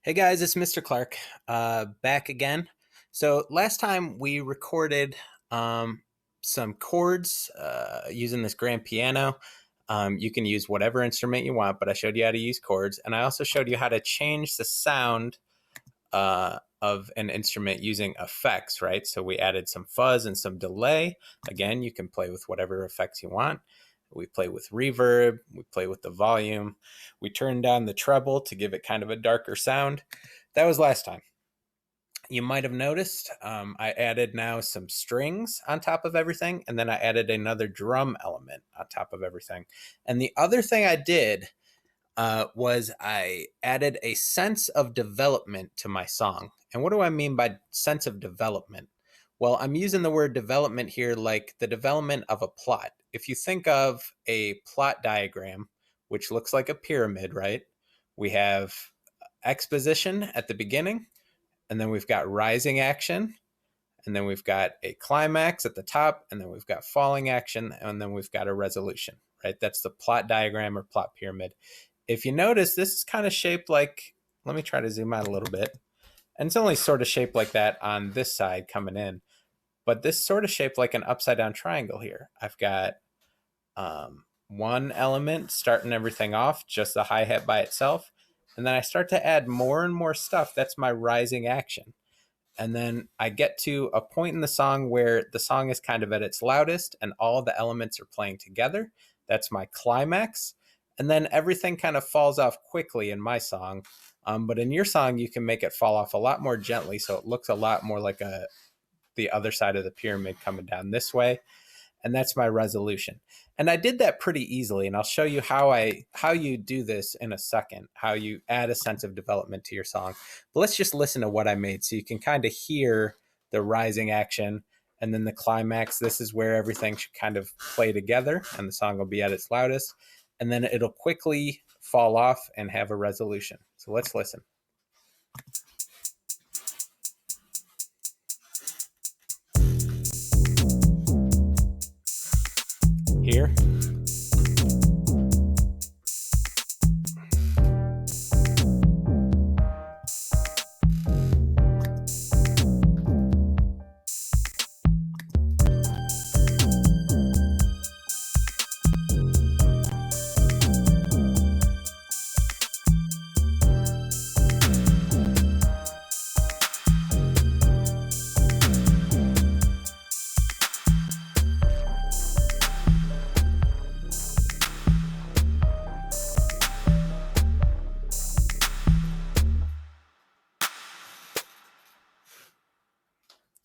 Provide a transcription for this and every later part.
Hey guys, it's Mr. Clark, back again. So last time we recorded um, some chords using this grand piano. You can use whatever instrument you want, but I showed you how to use chords, and I also showed you how to change the sound of an instrument using effects, right? So we added some fuzz and some delay. Again, you can play with whatever effects you want. We play with reverb, we play with the volume, we turn down the treble to give it kind of a darker sound. That was last time. You might have noticed I added now some strings on top of everything, and then I added another drum element on top of everything. And the other thing I did was I added a sense of development to my song. And what do I mean by sense of development? Well, I'm using the word development here like the development of a plot. If you think of a plot diagram, which looks like a pyramid, right? We have exposition at the beginning, and then we've got rising action, and then we've got a climax at the top, and then we've got falling action, and then we've got a resolution, right? That's the plot diagram or plot pyramid. If you notice, this is kind of shaped like, let me try to zoom out a little bit. And it's only sort of shaped like that on this side coming in. But this sort of shaped like an upside down triangle here. I've got one element starting everything off, just the hi-hat by itself. And then I start to add more and more stuff. That's my rising action. And then I get to a point in the song where the song is kind of at its loudest and all the elements are playing together. That's my climax. And then everything kind of falls off quickly in my song. But in your song, you can make it fall off a lot more gently. So it looks a lot more like the other side of the pyramid coming down this way. And that's my resolution. And I did that pretty easily, and I'll show you how you do this in a second, how you add a sense of development to your song. But let's just listen to what I made so you can kind of hear the rising action and then the climax. This is where everything should kind of play together and the song will be at its loudest, and then it'll quickly fall off and have a resolution. So let's listen. Here.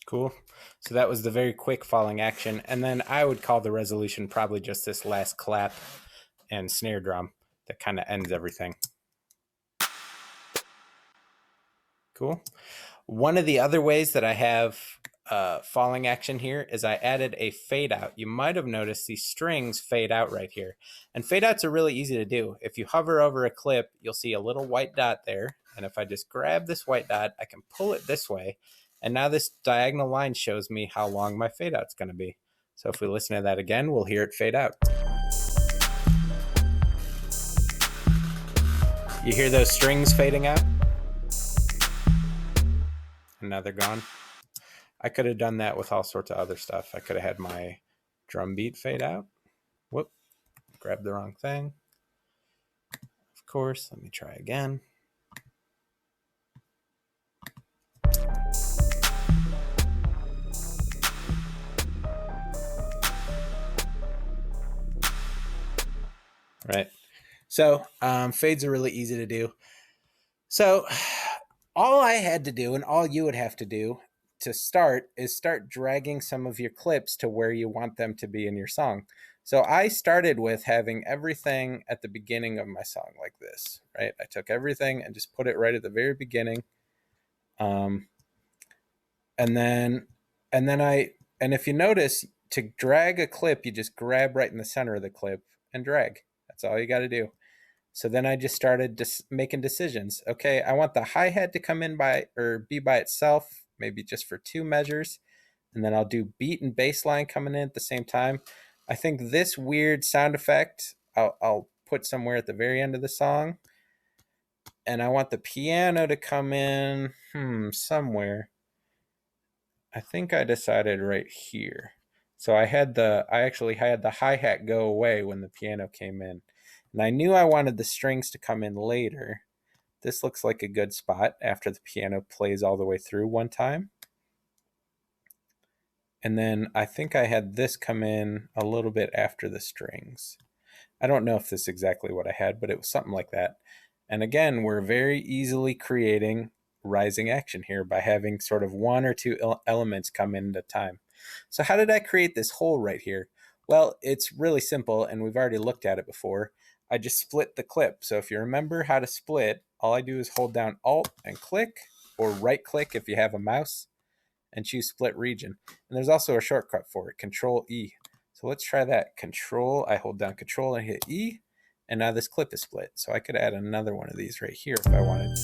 Cool. So that was the very quick falling action. And then I would call the resolution probably just this last clap and snare drum that kind of ends everything. Cool. One of the other ways that I have falling action here is I added a fade out. You might have noticed these strings fade out right here. And fade outs are really easy to do. If you hover over a clip, you'll see a little white dot there. And if I just grab this white dot, I can pull it this way. And now this diagonal line shows me how long my fade out's going to be. So if we listen to that again, we'll hear it fade out. You hear those strings fading out? And now they're gone. I could have done that with all sorts of other stuff. I could have had my drum beat fade out. Whoop, grabbed the wrong thing. Of course, let me try again. Right. So fades are really easy to do. So all I had to do and all you would have to do to start is start dragging some of your clips to where you want them to be in your song. So I started with having everything at the beginning of my song like this, right? I took everything and just put it right at the very beginning. And then if you notice, to drag a clip, you just grab right in the center of the clip and drag. That's all you got to do. So then I just started making decisions. Okay, I want the hi-hat to come in be by itself, maybe just for 2 measures. And then I'll do beat and bass line coming in at the same time. I think this weird sound effect I'll put somewhere at the very end of the song. and I want the piano to come in somewhere. I think I decided right here. So I actually had the hi-hat go away when the piano came in. And I knew I wanted the strings to come in later. This looks like a good spot after the piano plays all the way through one time. And then I think I had this come in a little bit after the strings. I don't know if this is exactly what I had, but it was something like that. And again, we're very easily creating rising action here by having sort of one or two elements come in at a time. So how did I create this hole right here? Well, it's really simple, and we've already looked at it before. I just split the clip. So if you remember how to split, all I do is hold down Alt and click, or right click if you have a mouse, and choose split region. And there's also a shortcut for it, Control E. So let's try that. I hold down Control and hit E, and now this clip is split. So I could add another one of these right here if I wanted.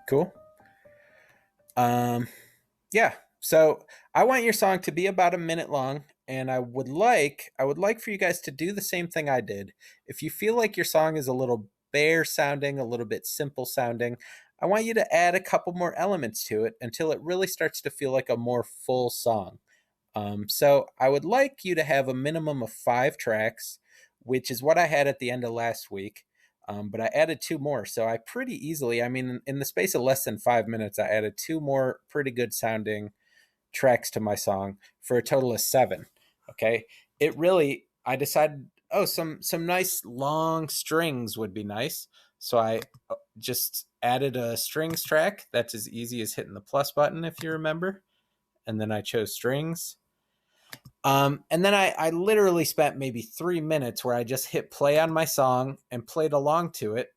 Cool. Yeah. So I want your song to be about a minute long, and I would like for you guys to do the same thing I did. If you feel like your song is a little bare sounding, a little bit simple sounding, I want you to add a couple more elements to it until it really starts to feel like a more full song. So I would like you to have a minimum of 5 tracks, which is what I had at the end of last week. But I added 2 more. So I pretty easily, I mean, in the space of less than 5 minutes, I added 2 more pretty good sounding tracks to my song for a total of 7. Okay. I decided, some nice long strings would be nice. So I just added a strings track. That's as easy as hitting the plus button, if you remember. And then I chose strings. And then I literally spent maybe 3 minutes where I just hit play on my song and played along to it,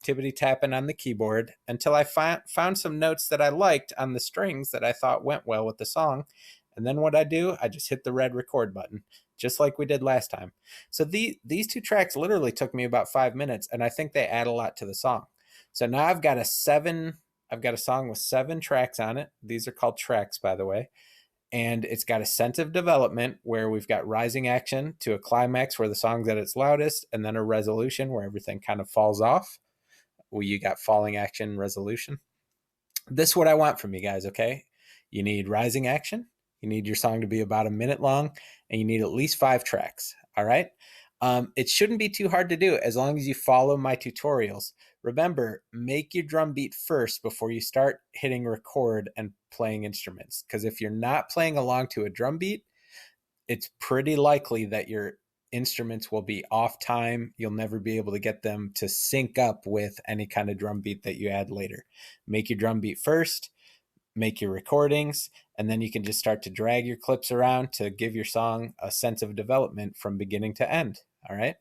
tippity tapping on the keyboard until I found some notes that I liked on the strings that I thought went well with the song. And then what I do, I just hit the red record button, just like we did last time. So these 2 tracks literally took me about 5 minutes, and I think they add a lot to the song. So now I've got a song with 7 tracks on it. These are called tracks, by the way. And it's got a sense of development where we've got rising action to a climax where the song's at its loudest, and then a resolution where everything kind of falls off. Well, you got falling action, resolution. This is what I want from you guys, okay? You need rising action. You need your song to be about a minute long, and you need at least 5 tracks, all right? It shouldn't be too hard to do as long as you follow my tutorials. Remember, make your drum beat first before you start hitting record and playing instruments. Because if you're not playing along to a drum beat, it's pretty likely that your instruments will be off time. You'll never be able to get them to sync up with any kind of drum beat that you add later. Make your drum beat first, make your recordings, and then you can just start to drag your clips around to give your song a sense of development from beginning to end. All right.